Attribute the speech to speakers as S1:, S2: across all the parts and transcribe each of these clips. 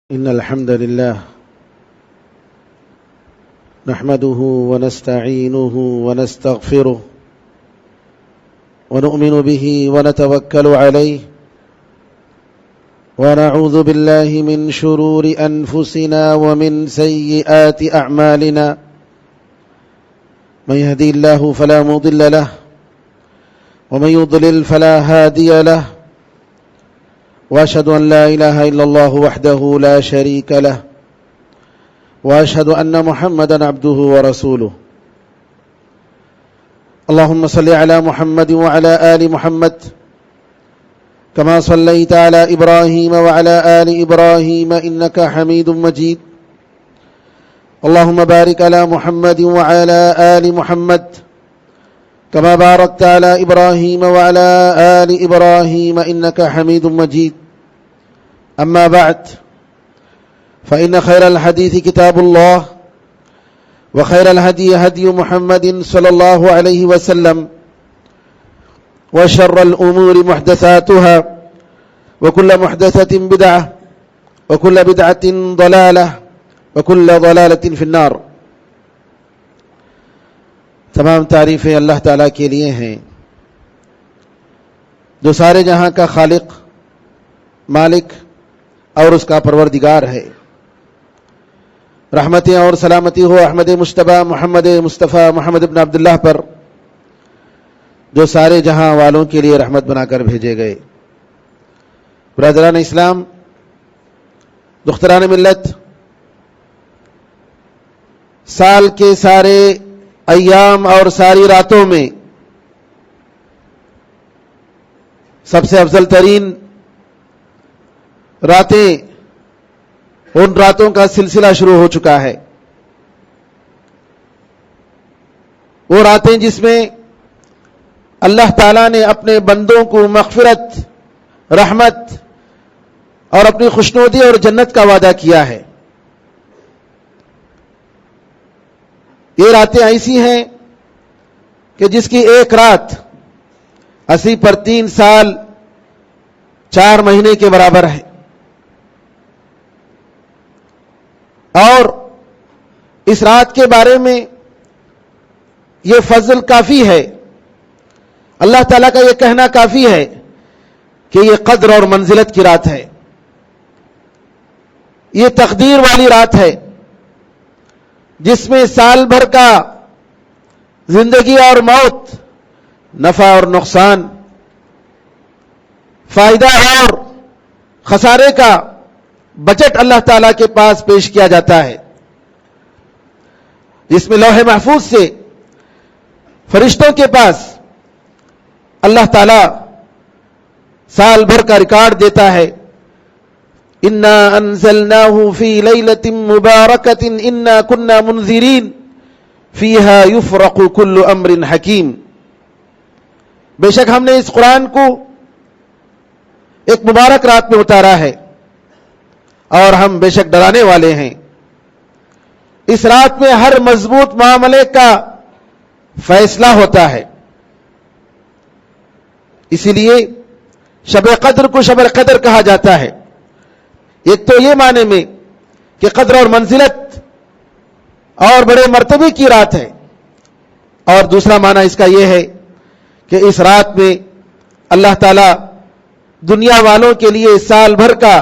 S1: إن الحمد لله نحمده ونستعينه ونستغفره ونؤمن به ونتوكل عليه ونعوذ بالله من شرور أنفسنا ومن سيئات أعمالنا من يهدي الله فلا مضل له ومن يضلل فلا هادي له وأشهد أن لا إله إلا الله وحده لا شريك له وأشهد أن محمدا عبده ورسوله اللهم صل على محمد وعلى آل محمد كما صليت على إبراهيم وعلى آل إبراهيم إنك حميد مجيد اللهم بارك على محمد وعلى آل محمد كما باركت على إبراهيم وعلى آل إبراهيم إنك حميد مجيد أما بعد فإن خير الحديث كتاب الله وخير الهدي هدي محمد صلى الله عليه وسلم وشر الأمور محدثاتها وكل محدثة بدعة وكل بدعة ضلالة وكل ضلالة في النار. تمام تعریفیں اللہ تعالیٰ کے لیے ہیں جو سارے جہاں کا خالق، مالک اور اس کا پروردگار ہے. رحمتیں اور سلامتی ہو احمد مجتبیٰ محمد مصطفیٰ محمد ابن عبداللہ پر جو سارے جہاں والوں کے لیے رحمت بنا کر بھیجے گئے. برادران اسلام، دختران ملت، سال کے سارے ایام اور ساری راتوں میں سب سے افضل ترین راتیں ان راتوں کا سلسلہ شروع ہو چکا ہے. وہ راتیں جس میں اللہ تعالیٰ نے اپنے بندوں کو مغفرت، رحمت اور اپنی خوشنودی اور جنت کا وعدہ کیا ہے. یہ راتیں ایسی ہیں کہ جس کی ایک رات 80 پر 3 سال 4 مہینے کے برابر ہے. اور اس رات کے بارے میں یہ فضل کافی ہے، اللہ تعالیٰ کا یہ کہنا کافی ہے کہ یہ قدر اور منزلت کی رات ہے، یہ تقدیر والی رات ہے جس میں سال بھر کا زندگی اور موت، نفع اور نقصان، فائدہ اور خسارے کا بجٹ اللہ تعالیٰ کے پاس پیش کیا جاتا ہے، جس میں لوح محفوظ سے فرشتوں کے پاس اللہ تعالیٰ سال بھر کا ریکارڈ دیتا ہے. انا انزلناه في ليلة مباركة انا كنا منذرين فيها يفرق كل امر حكيم. بے شک ہم نے اس قرآن کو ایک مبارک رات میں اتارا ہے اور ہم بے شک ڈرانے والے ہیں. اس رات میں ہر مضبوط معاملے کا فیصلہ ہوتا ہے. اسی لیے شب قدر کو شب قدر کہا جاتا ہے. ایک تو یہ معنی میں کہ قدر اور منزلت اور بڑے مرتبے کی رات ہے، اور دوسرا معنی اس کا یہ ہے کہ اس رات میں اللہ تعالیٰ دنیا والوں کے لیے سال بھر کا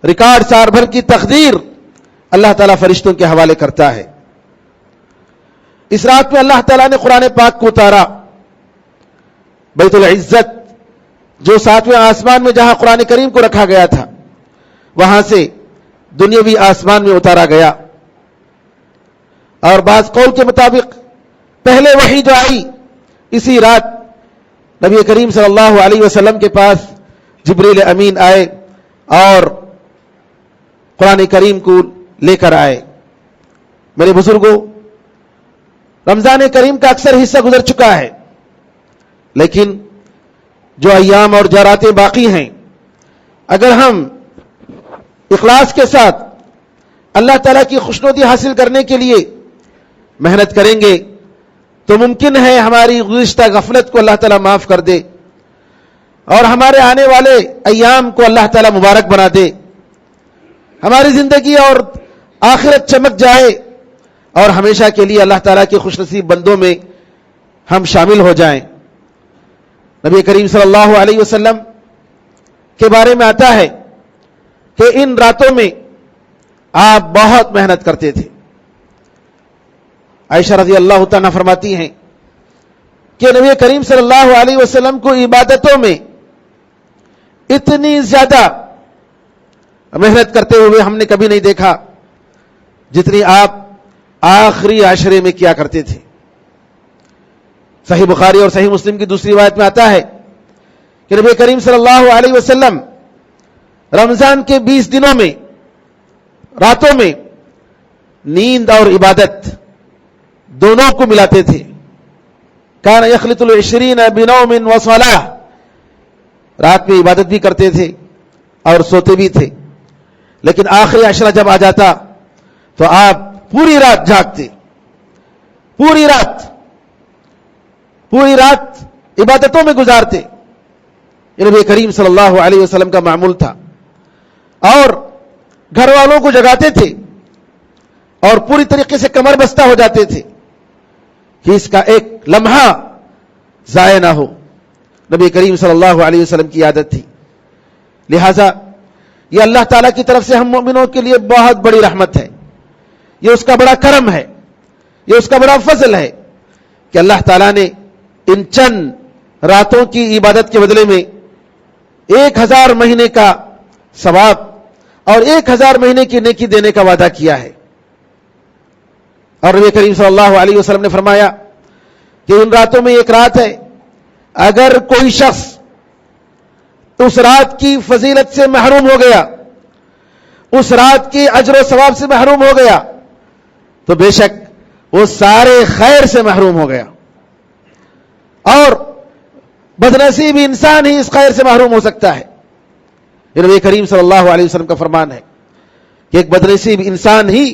S1: ریکارڈ، سال بھر کی تقدیر اللہ تعالیٰ فرشتوں کے حوالے کرتا ہے. اس رات میں اللہ تعالیٰ نے قرآن پاک کو اتارا. بیت العزت جو 7ویں آسمان میں جہاں قرآن کریم کو رکھا گیا تھا، وہاں سے دنیاوی آسمان میں اتارا گیا. اور بعض قول کے مطابق پہلے وحی جو آئی اسی رات نبی کریم صلی اللہ علیہ وسلم کے پاس جبریل امین آئے اور قرآن کریم کو لے کر آئے. میرے بزرگوں، رمضان کریم کا اکثر حصہ گزر چکا ہے، لیکن جو ایام اور جو راتیں باقی ہیں، اگر ہم اخلاص کے ساتھ اللہ تعالیٰ کی خوشنودی حاصل کرنے کے لیے محنت کریں گے تو ممکن ہے ہماری گزشتہ غفلت کو اللہ تعالیٰ معاف کر دے اور ہمارے آنے والے ایام کو اللہ تعالیٰ مبارک بنا دے. ہماری زندگی اور آخرت چمک جائے اور ہمیشہ کے لیے اللہ تعالیٰ کے خوش نصیب بندوں میں ہم شامل ہو جائیں۔ نبی کریم صلی اللہ علیہ وسلم کے بارے میں آتا ہے کہ ان راتوں میں آپ بہت محنت کرتے تھے۔ عائشہ رضی اللہ تعالیٰ فرماتی ہیں کہ نبی کریم صلی اللہ علیہ وسلم کو عبادتوں میں اتنی زیادہ محنت کرتے ہوئے ہم نے کبھی نہیں دیکھا جتنی آپ آخری عشرے میں کیا کرتے تھے۔ صحیح بخاری اور صحیح مسلم کی دوسری روایت میں آتا ہے کہ نبی کریم صلی اللہ علیہ وسلم رمضان کے 20 دنوں میں راتوں میں نیند اور عبادت دونوں کو ملاتے تھے۔ کان یخلط العشرین بنوم وصلاۃ، رات میں عبادت بھی کرتے تھے اور سوتے بھی تھے، لیکن آخری عشرہ جب آ جاتا تو آپ پوری رات جاگتے، پوری رات عبادتوں میں گزارتے۔ یہ نبی کریم صلی اللہ علیہ وسلم کا معمول تھا، اور گھر والوں کو جگاتے تھے اور پوری طریقے سے کمر بستہ ہو جاتے تھے کہ اس کا ایک لمحہ ضائع نہ ہو۔ نبی کریم صلی اللہ علیہ وسلم کی عادت تھی۔ لہذا یہ اللہ تعالیٰ کی طرف سے ہم مومنوں کے لیے بہت بڑی رحمت ہے، یہ اس کا بڑا کرم ہے، یہ اس کا بڑا فضل ہے کہ اللہ تعالیٰ نے ان چند راتوں کی عبادت کے بدلے میں 1000 مہینے کا ثواب اور 1000 مہینے کی نیکی دینے کا وعدہ کیا ہے۔ اور نبی کریم صلی اللہ علیہ وسلم نے فرمایا کہ ان راتوں میں ایک رات ہے، اگر کوئی شخص اس رات کی فضیلت سے محروم ہو گیا، اس رات کی اجر و ثواب سے محروم ہو گیا، تو بے شک وہ سارے خیر سے محروم ہو گیا، اور بدنصیب انسان ہی اس خیر سے محروم ہو سکتا ہے۔ یہ نبی کریم صلی اللہ علیہ وسلم کا فرمان ہے کہ ایک بدنصیب انسان ہی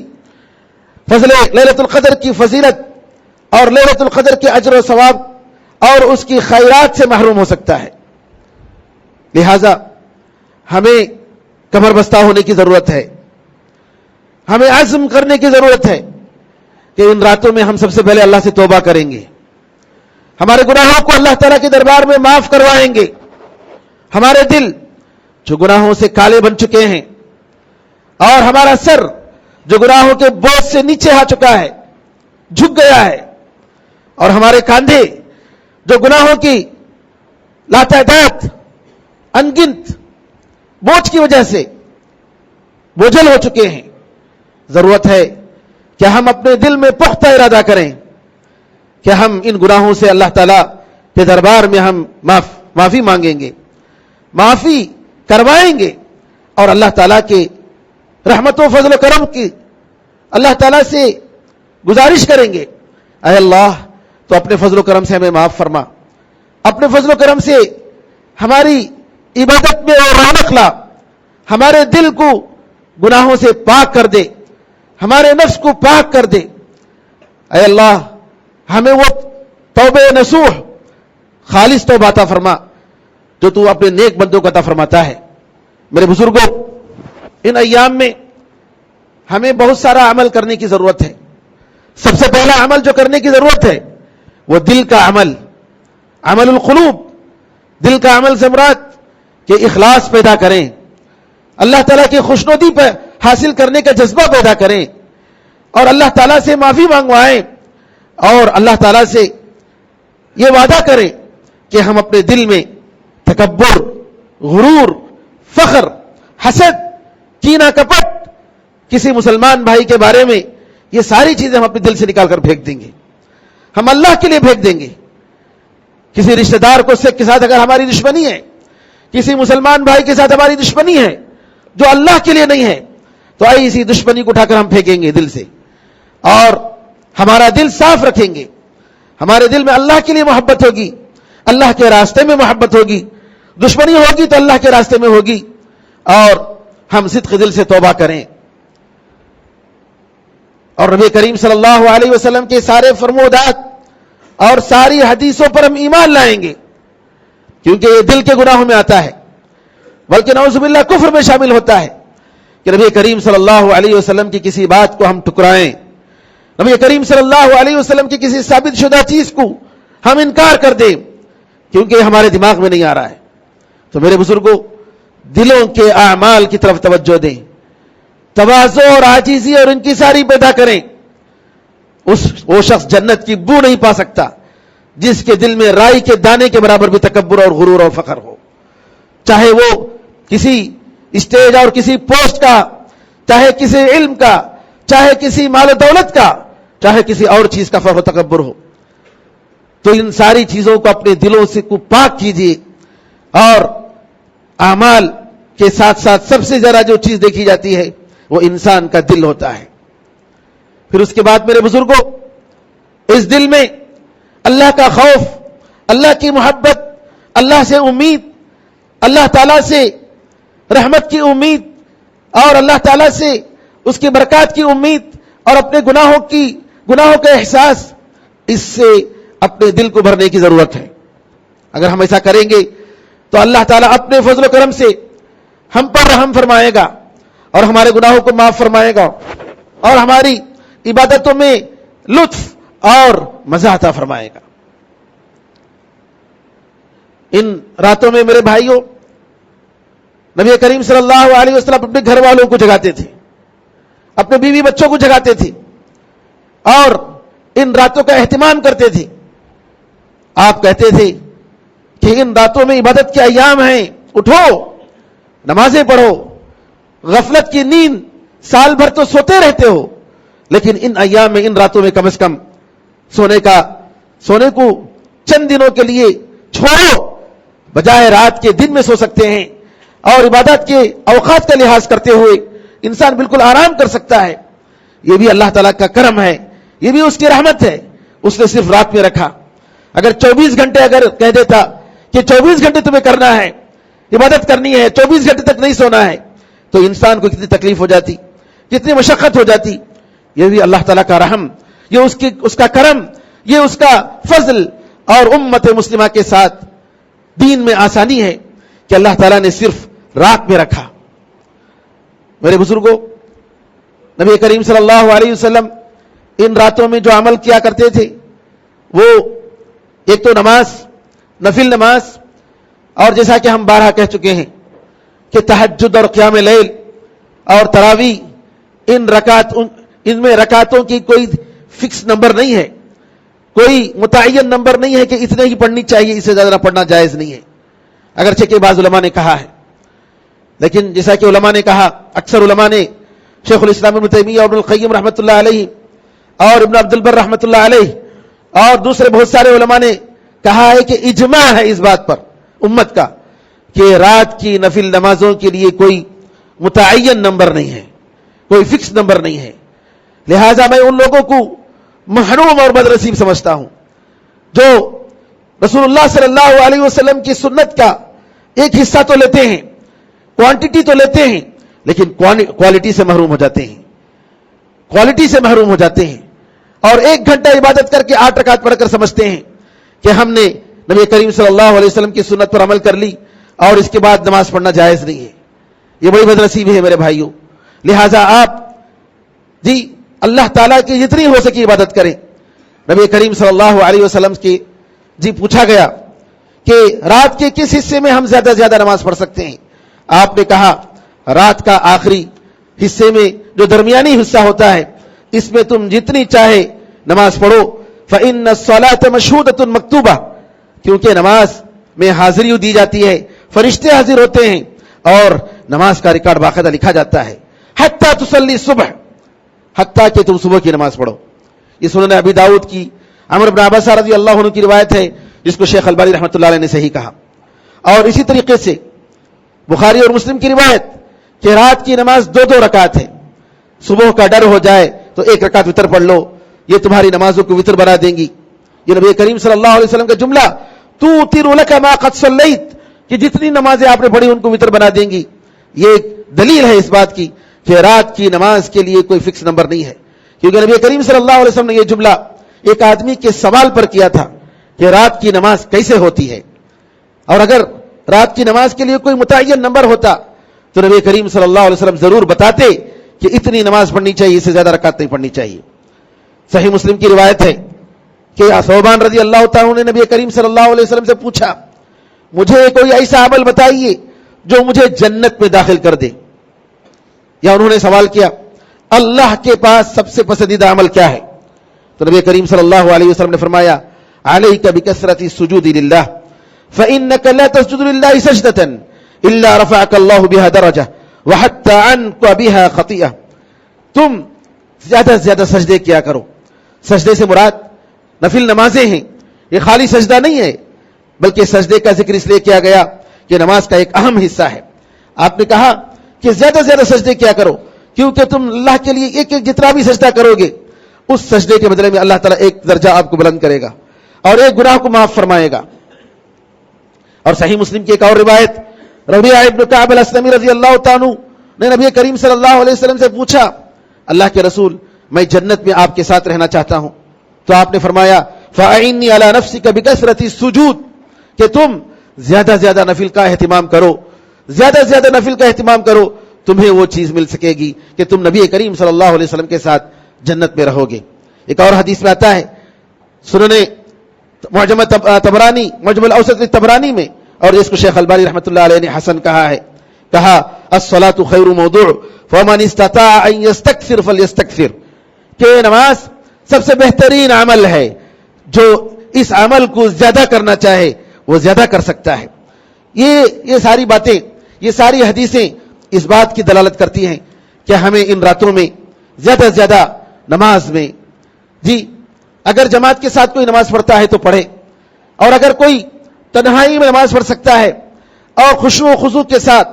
S1: فضل لیلۃ القدر کی فضیلت اور لیلۃ القدر کے اجر و ثواب اور اس کی خیرات سے محروم ہو سکتا ہے۔ لہذا ہمیں کمر بستہ ہونے کی ضرورت ہے، ہمیں عزم کرنے کی ضرورت ہے کہ ان راتوں میں ہم سب سے پہلے اللہ سے توبہ کریں گے، ہمارے گناہوں کو اللہ تعالیٰ کے دربار میں معاف کروائیں گے۔ ہمارے دل جو گناہوں سے کالے بن چکے ہیں اور ہمارا سر جو گناہوں کے بوجھ سے نیچے آ چکا ہے، جھک گیا ہے، اور ہمارے کاندھے جو گناہوں کی لاتعداد انگنت بوجھ کی وجہ سے بوجھل ہو چکے ہیں، ضرورت ہے کہ ہم اپنے دل میں پختہ ارادہ کریں کہ ہم ان گناہوں سے اللہ تعالیٰ کے دربار میں ہم معافی مانگیں گے، معافی کروائیں گے، اور اللہ تعالیٰ کے رحمت و فضل و کرم کی اللہ تعالیٰ سے گزارش کریں گے، اے اللہ تو اپنے فضل و کرم سے ہمیں معاف فرما، اپنے فضل و کرم سے ہماری عبادت میں اور رونق لا، ہمارے دل کو گناہوں سے پاک کر دے، ہمارے نفس کو پاک کر دے۔ اے اللہ ہمیں وہ توبہ نصوح خالص توبہ عطا فرما جو تو اپنے نیک بندوں کو عطا فرماتا ہے۔ میرے بزرگوں، ان ایام میں ہمیں بہت سارا عمل کرنے کی ضرورت ہے۔ سب سے پہلا عمل جو کرنے کی ضرورت ہے وہ دل کا عمل، عمل القلوب، دل کا عمل سے مراد کہ اخلاص پیدا کریں، اللہ تعالیٰ کی خوشنودی پر حاصل کرنے کا جذبہ پیدا کریں، اور اللہ تعالیٰ سے معافی مانگوائیں، اور اللہ تعالیٰ سے یہ وعدہ کریں کہ ہم اپنے دل میں تکبر، غرور، فخر، حسد، کینہ کپٹ، کسی مسلمان بھائی کے بارے میں یہ ساری چیزیں ہم اپنے دل سے نکال کر پھینک دیں گے، ہم اللہ کے لیے پھینک دیں گے۔ کسی رشتہ دار کو کے ساتھ اگر ہماری دشمنی ہے، کسی مسلمان بھائی کے ساتھ ہماری دشمنی ہے جو اللہ کے لیے نہیں ہے، تو آئیے اسی دشمنی کو اٹھا کر ہم پھینکیں گے دل سے، اور ہمارا دل صاف رکھیں گے۔ ہمارے دل میں اللہ کے لیے محبت ہوگی، اللہ کے راستے میں محبت ہوگی، دشمنی ہوگی تو اللہ کے راستے میں ہوگی، اور ہم صدق دل سے توبہ کریں۔ اور نبی کریم صلی اللہ علیہ وسلم کے سارے فرمودات اور ساری حدیثوں پر ہم ایمان لائیں گے، کیونکہ یہ دل کے گناہوں میں آتا ہے، بلکہ نعوذ باللہ کفر میں شامل ہوتا ہے کہ نبی کریم صلی اللہ علیہ وسلم کی کسی بات کو ہم ٹکرائیں، نبی کریم صلی اللہ علیہ وسلم کی کسی ثابت شدہ چیز کو ہم انکار کر دیں کیونکہ ہمارے دماغ میں نہیں آ رہا ہے. تو میرے بزرگوں، دلوں کے اعمال کی طرف توجہ دیں، تواضع اور عاجزی اور انکساری پیدا کریں. وہ شخص جنت کی بو نہیں پا سکتا جس کے دل میں رائی کے دانے کے برابر بھی تکبر اور غرور اور فخر ہو، چاہے وہ کسی اسٹیج اور کسی پوسٹ کا، چاہے کسی علم کا، چاہے کسی مال و دولت کا، چاہے کسی اور چیز کا فخر و تکبر ہو. تو ان ساری چیزوں کو اپنے دلوں سے پاک کیجیے. اور اعمال کے ساتھ ساتھ سب سے زیادہ جو چیز دیکھی جاتی ہے وہ انسان کا دل ہوتا ہے. پھر اس کے بعد میرے بزرگوں، اس دل میں اللہ کا خوف، اللہ کی محبت، اللہ سے امید، اللہ تعالیٰ سے رحمت کی امید اور اللہ تعالیٰ سے اس کی برکات کی امید اور اپنے گناہوں کا احساس، اس سے اپنے دل کو بھرنے کی ضرورت ہے. اگر ہم ایسا کریں گے تو اللہ تعالیٰ اپنے فضل و کرم سے ہم پر رحم فرمائے گا اور ہمارے گناہوں کو معاف فرمائے گا اور ہماری عبادتوں میں لطف اور مزہ عطا فرمائے گا. ان راتوں میں میرے بھائیوں، نبی کریم صلی اللہ علیہ وسلم اپنے گھر والوں کو جگاتے تھے، اپنے بیوی بچوں کو جگاتے تھے اور ان راتوں کا اہتمام کرتے تھے. آپ کہتے تھے کہ ان راتوں میں عبادت کے ایام ہیں، اٹھو نمازیں پڑھو. غفلت کی نیند سال بھر تو سوتے رہتے ہو، لیکن ان ایام میں، ان راتوں میں کم از کم سونے کو چند دنوں کے لیے چھوڑو. بجائے رات کے دن میں سو سکتے ہیں اور عبادت کے اوقات کا لحاظ کرتے ہوئے انسان بالکل آرام کر سکتا ہے. یہ بھی اللہ تعالیٰ کا کرم ہے، یہ بھی اس کی رحمت ہے. اس نے صرف رات میں رکھا. اگر 24 گھنٹے اگر کہہ دیتا کہ 24 گھنٹے تمہیں کرنا ہے، عبادت کرنی ہے، 24 گھنٹے تک نہیں سونا ہے، تو انسان کو کتنی تکلیف ہو جاتی، کتنی مشقت ہو جاتی. یہ بھی اللہ تعالیٰ کا رحم، یہ اس کا کرم، یہ اس کا فضل اور امت مسلمہ کے ساتھ دین میں آسانی ہے کہ اللہ تعالیٰ نے صرف رات میں رکھا. میرے بزرگوں، نبی کریم صلی اللہ علیہ وسلم ان راتوں میں جو عمل کیا کرتے تھے وہ ایک تو نماز، نفل نماز، اور جیسا کہ ہم بارہا کہہ چکے ہیں کہ تہجد اور قیام لیل اور تراویح، ان میں رکعتوں کی کوئی فکس نمبر نہیں ہے، کوئی متعین نمبر نہیں ہے کہ اتنے ہی پڑھنی چاہیے، اس سے زیادہ پڑھنا جائز نہیں ہے. اگرچہ کہ بعض علماء نے کہا ہے، لیکن جیسا کہ علماء نے کہا، اکثر علماء نے، شیخ الاسلام ابن تیمیہ اور ابن القیم رحمۃ اللہ علیہ اور ابن عبد البر رحمۃ اللہ علیہ اور دوسرے بہت سارے علماء نے کہا ہے کہ اجماع ہے اس بات پر امت کا کہ رات کی نفل نمازوں کے لیے کوئی متعین نمبر نہیں ہے، کوئی فکس نمبر نہیں ہے. لہذا میں ان لوگوں کو محروم اور بدنصیب سمجھتا ہوں جو رسول اللہ صلی اللہ علیہ وسلم کی سنت کا ایک حصہ تو لیتے ہیں، کوانٹٹی تو لیتے ہیں، لیکن کوالٹی سے محروم ہو جاتے ہیں، کوالٹی سے محروم ہو جاتے ہیں اور 1 گھنٹہ عبادت کر کے 8 رکعت پڑھ کر سمجھتے ہیں کہ ہم نے نبی کریم صلی اللہ علیہ وسلم کی سنت پر عمل کر لی اور اس کے بعد نماز پڑھنا جائز نہیں ہے. یہ بڑی بدنصیبی ہے میرے بھائیوں. لہٰذا آپ اللہ تعالیٰ کی جتنی ہو سکی عبادت کریں. نبی کریم صلی اللہ علیہ وسلم کی پوچھا گیا کہ رات کے کس حصے میں ہم زیادہ سے زیادہ نماز پڑھ سکتے ہیں. آپ نے کہا رات کا آخری حصے میں جو درمیانی حصہ ہوتا ہے اس میں تم جتنی چاہے نماز پڑھو. فَإِنَّ الصَّلَاةَ مَشْهُودَةٌ مَكْتُوبَةٌ، کیونکہ نماز میں حاضری دی جاتی ہے، فرشتے حاضر ہوتے ہیں اور نماز کا ریکارڈ باقاعدہ لکھا جاتا ہے. حتیٰ تصلی الصبح، حتیٰ کہ تم صبح کی نماز پڑھو. یہ سنن ابی داؤد کی عمرو بن عباسہ رضی اللہ عنہ کی روایت ہے جس کو شیخ البانی رحمۃ اللہ علیہ نے صحیح کہا. اور اسی طریقے سے بخاری اور مسلم کی روایت کہ رات کی نماز 2 رکعت ہے. صبح کا ڈر ہو جائے تو 1 رکعت وتر پڑھ لو، یہ تمہاری نمازوں کو وتر بنا دیں گی. یہ نبی کریم صلی اللہ علیہ وسلم کا جملہ توتر لک ما قد صلیت، کہ جتنی نمازیں آپ نے پڑھی ان کو وتر بنا دیں گی. یہ ایک دلیل ہے اس بات کی کہ رات کی نماز کے لیے کوئی فکس نمبر نہیں ہے، کیونکہ نبی کریم صلی اللہ علیہ وسلم نے یہ جملہ ایک آدمی کے سوال پر کیا تھا کہ رات کی نماز کیسے ہوتی ہے. اور اگر رات کی نماز کے لیے کوئی متعین نمبر ہوتا تو نبی کریم صلی اللہ علیہ وسلم ضرور بتاتے کہ اتنی نماز پڑھنی چاہیے، اس سے زیادہ رکعت نہیں پڑھنی چاہیے۔ صحیح مسلم کی روایت ہے کہ ثوبان رضی اللہ تعالیٰ نے نبی کریم صلی اللہ علیہ وسلم سے پوچھا، مجھے کوئی ایسا عمل بتائیے جو مجھے جنت میں داخل کر دے، یا انہوں نے سوال کیا اللہ کے پاس سب سے پسندیدہ عمل کیا ہے؟ تو نبی کریم صلی اللہ علیہ وسلم نے فرمایا علیک بکثرۃ السجود للہ فإنک لا تسجد للہ سجدۃ الا رفعک اللہ بها درجہ وحط عنک بها خطیئہ، تم زیادہ سے زیادہ سجدے کیا کرو۔ سجدے سے مراد نفل نمازیں ہیں، یہ خالی سجدہ نہیں ہے، بلکہ سجدے کا ذکر اس لیے کیا گیا کہ نماز کا ایک اہم حصہ ہے۔ آپ نے کہا کہ زیادہ سے زیادہ سجدے کیا کرو، کیونکہ تم اللہ کے لیے ایک ایک جتنا بھی سجدہ کرو گے اس سجدے کے بدلے میں اللہ تعالیٰ ایک درجہ آپ کو بلند کرے گا اور ایک گناہ کو معاف فرمائے گا۔ اور صحیح مسلم کی ایک اور روایت، ربیعہ ابن کعب الاسلمی رضی اللہ تعالیٰ نے نبی کریم صلی اللہ علیہ وسلم سے پوچھا اللہ کے رسول میں جنت میں آپ کے ساتھ رہنا چاہتا ہوں، تو آپ نے فرمایا فَأَعِنِّي عَلَى نَفْسِكَ بِكَثْرَةِ السُّجُودِ، کہ تم زیادہ سے زیادہ نفل کا اہتمام کرو، زیادہ سے زیادہ نفل کا اہتمام کرو، تمہیں وہ چیز مل سکے گی کہ تم نبی کریم صلی اللہ علیہ وسلم کے ساتھ جنت میں رہو گے۔ ایک اور حدیث میں آتا ہے سنن معجم طبرانی، معجم الاوسط طبرانی میں، اور اس کو شیخ البانی رحمۃ اللہ علیہ نے حسن کہا ہے، کہا الصلاۃ خیر موضوع فمن استطاع ان یستکثر فلیستکثر، کہ نماز سب سے بہترین عمل ہے، جو اس عمل کو زیادہ کرنا چاہے وہ زیادہ کر سکتا ہے۔ یہ ساری باتیں، یہ ساری حدیثیں اس بات کی دلالت کرتی ہیں کہ ہمیں ان راتوں میں زیادہ سے زیادہ نماز میں، جی اگر جماعت کے ساتھ کوئی نماز پڑھتا ہے تو پڑھے، اور اگر کوئی تنہائی میں نماز پڑھ سکتا ہے اور خشوع و خضوع کے ساتھ،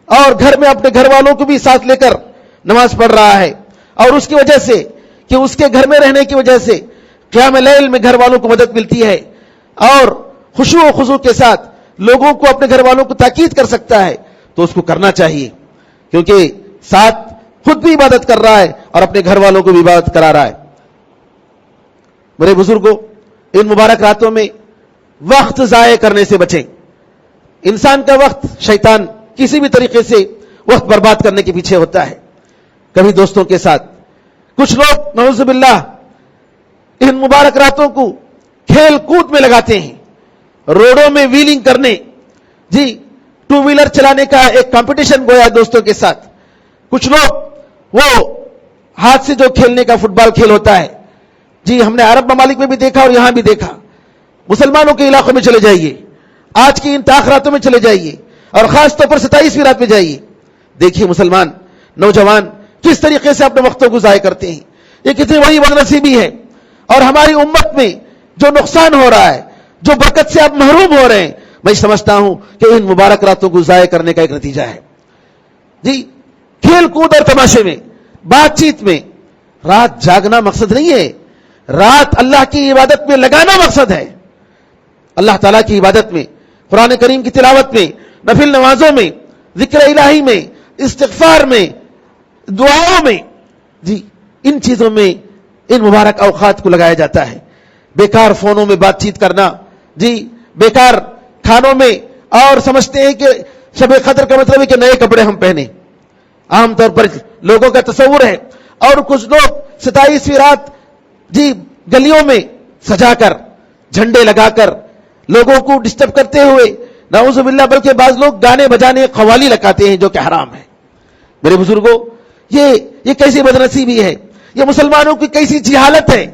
S1: اور گھر میں اپنے گھر والوں کو بھی ساتھ لے کر نماز پڑھ رہا ہے، اور اس کی وجہ سے کہ اس کے گھر میں رہنے کی وجہ سے قیام لیل میں گھر والوں کو مدد ملتی ہے، اور خشوع و خضوع کے ساتھ لوگوں کو، اپنے گھر والوں کو تاکید کر سکتا ہے، تو اس کو کرنا چاہیے، کیونکہ ساتھ خود بھی عبادت کر رہا ہے اور اپنے گھر والوں کو بھی عبادت کرا رہا ہے۔ میرے بزرگوں، ان مبارک راتوں میں وقت ضائع کرنے سے بچیں۔ انسان کا وقت، شیطان کسی بھی طریقے سے وقت برباد کرنے کے پیچھے ہوتا ہے، کبھی دوستوں کے ساتھ، کچھ لوگ نعوذ باللہ ان مبارک راتوں کو کھیل کود میں لگاتے ہیں، روڈوں میں ویلنگ کرنے، جی ٹو ویلر چلانے کا ایک کمپٹیشن گویا دوستوں کے ساتھ۔ کچھ لوگ وہ ہاتھ سے جو کھیلنے کا فٹ بال کھیل ہوتا ہے، جی ہم نے عرب ممالک میں بھی دیکھا اور یہاں بھی دیکھا، مسلمانوں کے علاقوں میں چلے جائیے، آج کی ان تاخراتوں میں چلے جائیے، اور خاص طور پر 27ویں رات میں جائیے، دیکھیے مسلمان نوجوان کس طریقے سے اپنے وقتوں کو ضائع کرتے ہیں۔ یہ کتنی بڑی بدنصیبی ہے، اور ہماری امت میں جو نقصان ہو رہا ہے، جو برکت سے آپ محروم ہو رہے ہیں، میں سمجھتا ہوں کہ ان مبارک راتوں کو ضائع کرنے کا ایک نتیجہ ہے۔ جی کھیل کود اور تماشے میں، بات چیت میں، رات جاگنا مقصد نہیں ہے، رات اللہ کی عبادت میں لگانا مقصد ہے۔ اللہ تعالیٰ کی عبادت میں، قرآن کریم کی تلاوت میں، نفل نمازوں میں، ذکر الہی میں، استغفار میں، دعاؤں میں، جی ان چیزوں میں ان مبارک اوقات کو لگایا جاتا ہے۔ بیکار فونوں میں بات چیت کرنا، جی بیکار کھانوں میں، اور سمجھتے ہیں کہ شب قدر کا مطلب ہے کہ نئے کپڑے ہم پہنے، عام طور پر لوگوں کا تصور ہے۔ اور کچھ لوگ 27ویں رات جی گلیوں میں سجا کر، جھنڈے لگا کر لوگوں کو ڈسٹرب کرتے ہوئے، نعوذ باللہ، بلکہ بعض لوگ گانے بجانے، قوالی لگاتے ہیں جو کہ حرام ہے۔ میرے بزرگوں، یہ کیسی بدنصیبی ہے، یہ مسلمانوں کی کیسی جہالت ہے،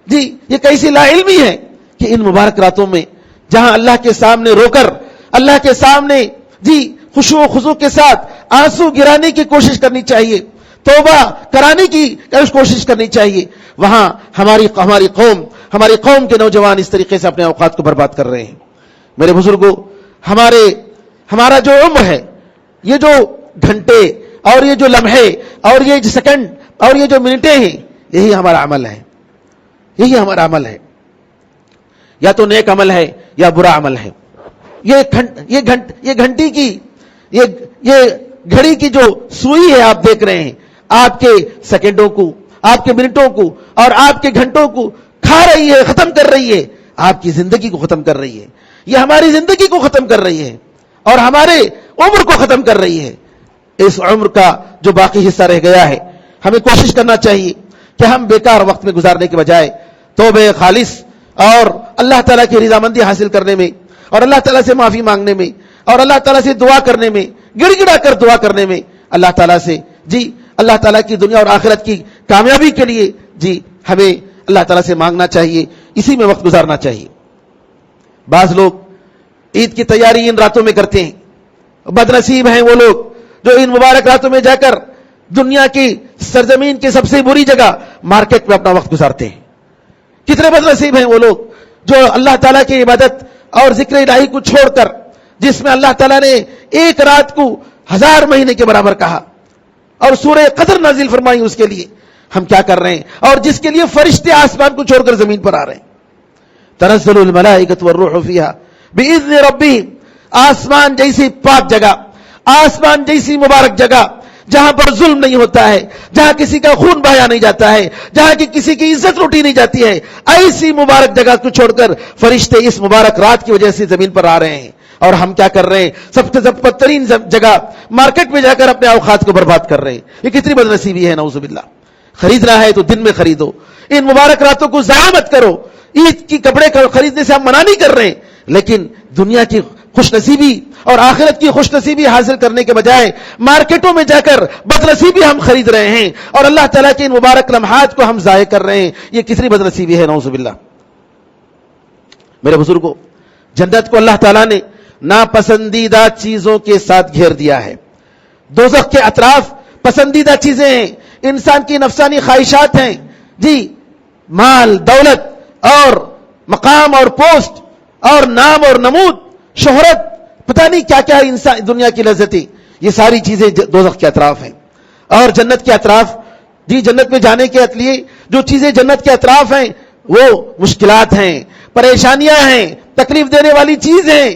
S1: جی یہ کیسی لا علمی ہے کہ ان مبارک راتوں میں جہاں اللہ کے سامنے رو کر، اللہ کے سامنے جی خشوع و خضوع کے ساتھ آنسو گرانے کی کوشش کرنی چاہیے، توبہ کرانے کی کوشش کرنی چاہیے، وہاں ہماری قوم کے نوجوان اس طریقے سے اپنے اوقات کو برباد کر رہے ہیں۔ میرے بزرگوں، ہمارا جو عمر ہے، یہ جو گھنٹے اور یہ جو لمحے اور یہ جو سیکنڈ اور یہ جو منٹیں ہیں، یہی ہمارا عمل ہے، یہی ہمارا عمل ہے، یا تو نیک عمل ہے یا برا عمل ہے۔ یہ گھنٹی کی، یہ گھڑی کی جو سوئی ہے آپ دیکھ رہے ہیں، آپ کے سیکنڈوں کو، آپ کے منٹوں کو اور آپ کے گھنٹوں کو کھا رہی ہے، ختم کر رہی ہے، آپ کی زندگی کو ختم کر رہی ہے، یہ ہماری زندگی کو ختم کر رہی ہے۔ اور ہمارے عمر کو ختم کر رہی ہے. اس عمر کا جو باقی حصہ رہ گیا ہے ہمیں کوشش کرنا چاہیے کہ ہم بیکار وقت میں گزارنے کے بجائے توبہ خالص اور اللہ تعالیٰ کی رضامندی حاصل کرنے میں اور اللہ تعالیٰ سے معافی مانگنے میں اور اللہ تعالیٰ سے دعا کرنے میں, گڑ گڑا کر دعا کرنے میں اللہ تعالیٰ سے اللہ تعالیٰ کی دنیا اور آخرت کی کامیابی کے لیے ہمیں اللہ تعالیٰ سے مانگنا چاہیے, اسی میں وقت گزارنا چاہیے. بعض لوگ عید کی تیاری ان راتوں میں کرتے ہیں. بد نصیب ہیں وہ لوگ جو ان مبارک راتوں میں جا کر دنیا کی سرزمین کی سب سے بری جگہ مارکیٹ میں اپنا وقت گزارتے ہیں. کتنے بد نصیب ہیں وہ لوگ جو اللہ تعالیٰ کی عبادت اور ذکر الہی کو چھوڑ کر, جس میں اللہ تعالیٰ نے ایک رات کو 1000 مہینے کے برابر کہا اور سورہ قدر نازل فرمائی, اس کے لیے ہم کیا کر رہے ہیں, اور جس کے لیے فرشتے آسمان کو چھوڑ کر زمین پر آ رہے ہیں. تنزل الملائکۃ والروح فیہا باذن ربہم. آسمان جیسی پاک جگہ, آسمان جیسی مبارک جگہ جہاں پر ظلم نہیں ہوتا ہے, جہاں کسی کا خون بہایا نہیں جاتا ہے, جہاں کی کسی کی عزت لوٹی نہیں جاتی ہے, ایسی مبارک جگہ کو چھوڑ کر فرشتے اس مبارک رات کی وجہ سے زمین پر آ رہے ہیں. اور ہم کیا کر رہے ہیں, سب سے بدترین جگہ مارکیٹ میں جا کر اپنے اوقات کو برباد کر رہے ہیں. یہ کتنی بد نصیبی ہے, نعوذ باللہ. خریدنا ہے تو دن میں خریدو, ان مبارک راتوں کو ضائع مت کرو. عید کی کپڑے خریدنے سے ہم منع نہیں کر رہے ہیں, لیکن دنیا کی خوش نصیبی اور آخرت کی خوش نصیبی حاصل کرنے کے بجائے مارکیٹوں میں جا کر بد نصیبی ہم خرید رہے ہیں اور اللہ تعالیٰ کے ان مبارک لمحات کو ہم ضائع کر رہے ہیں. یہ کتنی بد نصیبی ہے, نعوذ باللہ. میرے بزرگوں, جنت کو اللہ تعالیٰ نے ناپسندیدہ چیزوں کے ساتھ گھیر دیا ہے. دوزخ کے اطراف پسندیدہ چیزیں ہیں, انسان کی نفسانی خواہشات ہیں, مال, دولت اور مقام اور پوسٹ اور نام اور نمود, شہرت, پتہ نہیں کیا کیا انسان دنیا کی لذتیں, یہ ساری چیزیں دوزخ کے اطراف ہیں. اور جنت کے اطراف, جنت میں جانے کے لیے جو چیزیں جنت کے اطراف ہیں وہ مشکلات ہیں, پریشانیاں ہیں, تکلیف دینے والی چیز ہیں.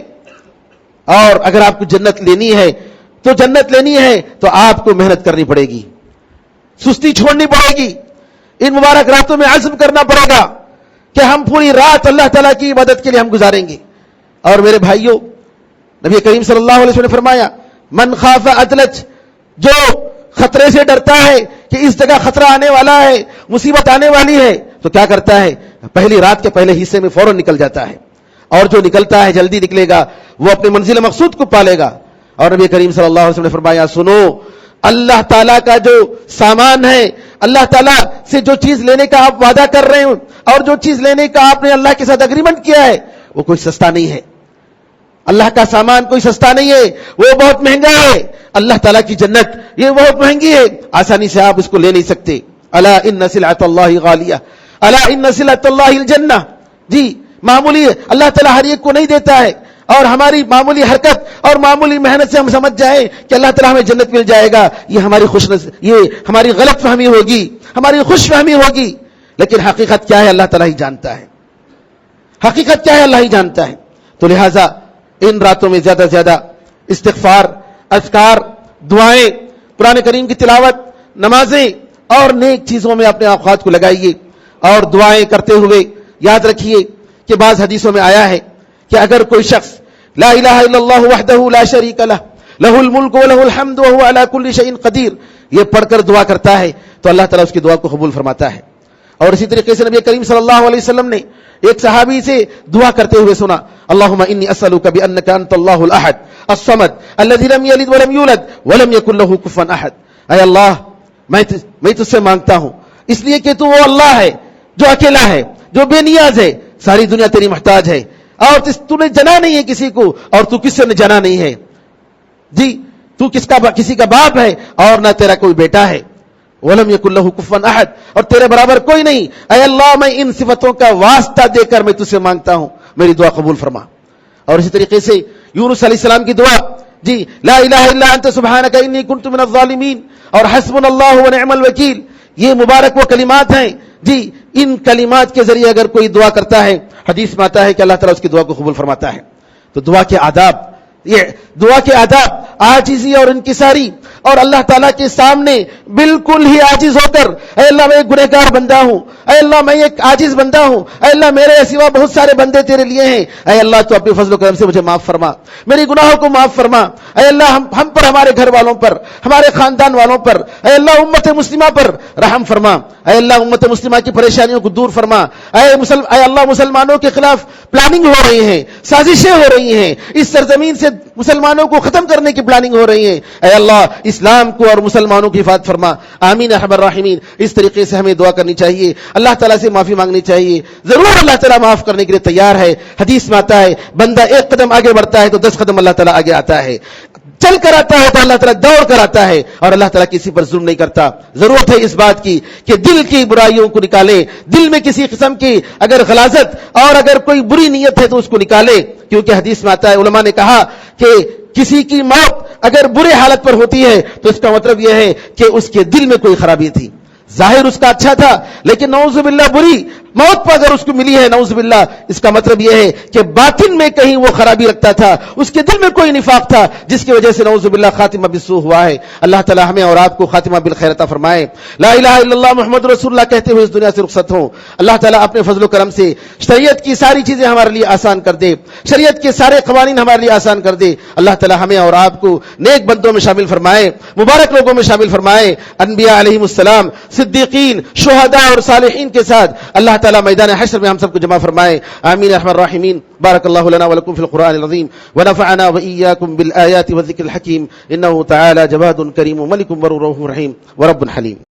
S1: اور اگر آپ کو جنت لینی ہے تو آپ کو محنت کرنی پڑے گی, سستی چھوڑنی پڑے گی. ان مبارک راتوں میں عزم کرنا پڑے گا کہ ہم پوری رات اللہ تعالیٰ کی عبادت کے لیے ہم گزاریں گے. اور میرے بھائیوں, نبی کریم صلی اللہ علیہ وسلم نے فرمایا, من خاف ادلج, جو خطرے سے ڈرتا ہے کہ اس جگہ خطرہ آنے والا ہے, مصیبت آنے والی ہے, تو کیا کرتا ہے, پہلی رات کے پہلے حصے میں فوراً نکل جاتا ہے. اور جو نکلتا ہے جلدی نکلے گا وہ اپنے منزل مقصود کو پالے گا. اور نبی کریم صلی اللہ علیہ وسلم نے فرمایا, سنو, اللہ تعالیٰ کا جو سامان ہے, اللہ تعالیٰ سے جو چیز لینے کا آپ وعدہ کر رہے ہیں اور جو چیز لینے کا آپ نے اللہ کے ساتھ اگریمنٹ کیا ہے, وہ کوئی سستا نہیں ہے. اللہ کا سامان کوئی سستا نہیں ہے, وہ بہت مہنگا ہے. اللہ تعالیٰ کی جنت یہ بہت مہنگی ہے, آسانی سے آپ اس کو لے نہیں سکتے. الا ان سلعۃ اللہ غالیہ, الا ان سلعۃ اللہ الجنہ. معمولی اللہ تعالیٰ ہر ایک کو نہیں دیتا ہے, اور ہماری معمولی حرکت اور معمولی محنت سے ہم سمجھ جائیں کہ اللہ تعالیٰ ہمیں جنت مل جائے گا, یہ ہماری غلط فہمی ہوگی, ہماری خوش فہمی ہوگی. لیکن حقیقت کیا ہے اللہ تعالیٰ ہی جانتا ہے, حقیقت کیا ہے اللہ ہی جانتا ہے. تو لہٰذا ان راتوں میں زیادہ سے زیادہ استغفار, اذکار, دعائیں, قرآن کریم کی تلاوت, نمازیں اور نیک چیزوں میں اپنے اوقات کو لگائیے. اور دعائیں کرتے ہوئے یاد رکھیے کہ بعض حدیثوں میں آیا ہے کہ اگر کوئی شخص لا الہ الا اللہ وحدہ لا شریک لہ لہ الملک ولہ الحمد وہو علی کل شیء قدیر, یہ پڑھ کر دعا کرتا ہے تو اللہ تعالیٰ اس کی دعا کو قبول فرماتا ہے. اور اسی طریقے سے نبی کریم صلی اللہ علیہ وسلم نے ایک صحابی سے دعا کرتے ہوئے سنا, اللہم انی اسألک بانک انت اللہ الاحد الصمد الذی لم یلد ولم یولد ولم یکن لہ کفوا احد. اے اللہ, میں تجھ سے مانگتا ہوں اس لیے کہ تو وہ اللہ ہے جو اکیلا ہے, جو بے نیاز ہے, ساری دنیا تیری محتاج ہے, اور تو نے جنا نہیں ہے کسی کو, اور تو کس سے نے جنا نہیں ہے. تو کسی کا باپ ہے اور نہ تیرا کوئی بیٹا ہے. وَلَمْ يَكُنْ لَهُ كُفُوًا أَحَدٌ, اور تیرے برابر کوئی نہیں. اے اللہ, میں ان صفتوں کا واسطہ دے کر میں تجھ سے مانگتا ہوں, میری دعا قبول فرما. اور اسی طریقے سے یونس علیہ السلام کی دعا, لا الہ الا انت سبحانک انی کنت من الظالمین, اور حسبنا اللہ ونعم الوکیل, یہ مبارک وہ کلمات ہیں. ان کلمات کے ذریعے اگر کوئی دعا کرتا ہے, حدیث میں آتا ہے کہ اللہ تعالیٰ اس کی دعا کو قبول فرماتا ہے. تو دعا کے آداب یہ دعا کے آداب عاجزی اور انکساری اور اللہ تعالیٰ کے سامنے بالکل ہی عاجز ہو کر، اے اللہ میں ایک گنہگار بندہ ہوں، اے اللہ میں ایک عاجز بندہ ہوں، اے اللہ میرے سوا بہت سارے بندے تیرے لیے ہیں، اے اللہ تو اپنے فضل و کرم سے مجھے معاف فرما، میری گناہوں کو معاف فرما، اے اللہ ہم پر، ہمارے گھر والوں پر، ہمارے خاندان والوں پر، اے اللہ امت مسلمہ پر رحم فرما، اے اللہ امت مسلمہ کی پریشانیوں کو دور فرما، اے اللہ مسلمانوں کے خلاف پلاننگ ہو رہی ہیں، سازشیں ہو رہی ہیں، اس سرزمین سے مسلمانوں کو ختم کرنے کی پلاننگ ہو رہی ہے، اے اللہ اسلام کو اور مسلمانوں کی حفاظت فرما، آمین ارحم الراحمین۔ اس طریقے سے ہمیں دعا کرنی چاہیے، اللہ تعالیٰ سے معافی مانگنی چاہیے، ضرور اللہ تعالیٰ معاف کرنے کے لیے تیار ہے۔ حدیث میں آتا ہے بندہ ایک قدم آگے بڑھتا ہے تو 10 قدم اللہ تعالیٰ آگے آتا ہے، چل کر آتا ہے تو اللہ تعالیٰ دوڑ کر آتا ہے، اور اللہ تعالیٰ کسی پر ظلم نہیں کرتا۔ ضرورت ہے اس بات کی کہ دل کی برائیوں کو نکالے، دل میں کسی قسم کی اگر غلاظت اور اگر کوئی بری نیت ہے تو اس کو نکالے، کیونکہ حدیث میں آتا ہے، علماء نے کہا کہ کسی کی موت اگر برے حالت پر ہوتی ہے تو اس کا مطلب یہ ہے کہ اس کے دل میں کوئی خرابی تھی، ظاہر اس کا اچھا تھا لیکن نعوذ باللہ بری موت پر اگر اس کو ملی ہے، نعوذ باللہ، اس کا مطلب یہ ہے کہ باطن میں کہیں وہ خرابی رکھتا تھا، اس کے دل میں کوئی نفاق تھا جس کی وجہ سے نعوذ باللہ خاتمہ بالسوء ہوا ہے۔ اللہ تعالی ہمیں اور آپ کو خاتمہ بالخیر عطا فرمائے۔ لا الہ الا اللہ محمد رسول اللہ کہتے ہوئے اس دنیا سے رخصت ہوں۔ اللہ تعالیٰ اپنے فضل و کرم سے شریعت کی ساری چیزیں ہمارے لیے آسان کر دے، شریعت کے سارے قوانین ہمارے لیے آسان کر دے۔ اللہ تعالیٰ ہمیں اور آپ کو نیک بندوں میں شامل فرمائے، مبارک لوگوں میں شامل فرمائے، انبیاء علیہم السلام، صدیقین، شہداء اور صالحین کے ساتھ اللہ تعالیٰ میدان حشر میں ہم سب کو جمع فرمائے، آمین ارحم الراحمین۔ بارک اللہ لنا ولکم فی القرآن العظیم ونفعنا وإیاکم بالآیات والذکر الحکیم، انہ تعالی جواد کریم ملک بر رؤوف رحیم ورب حلیم۔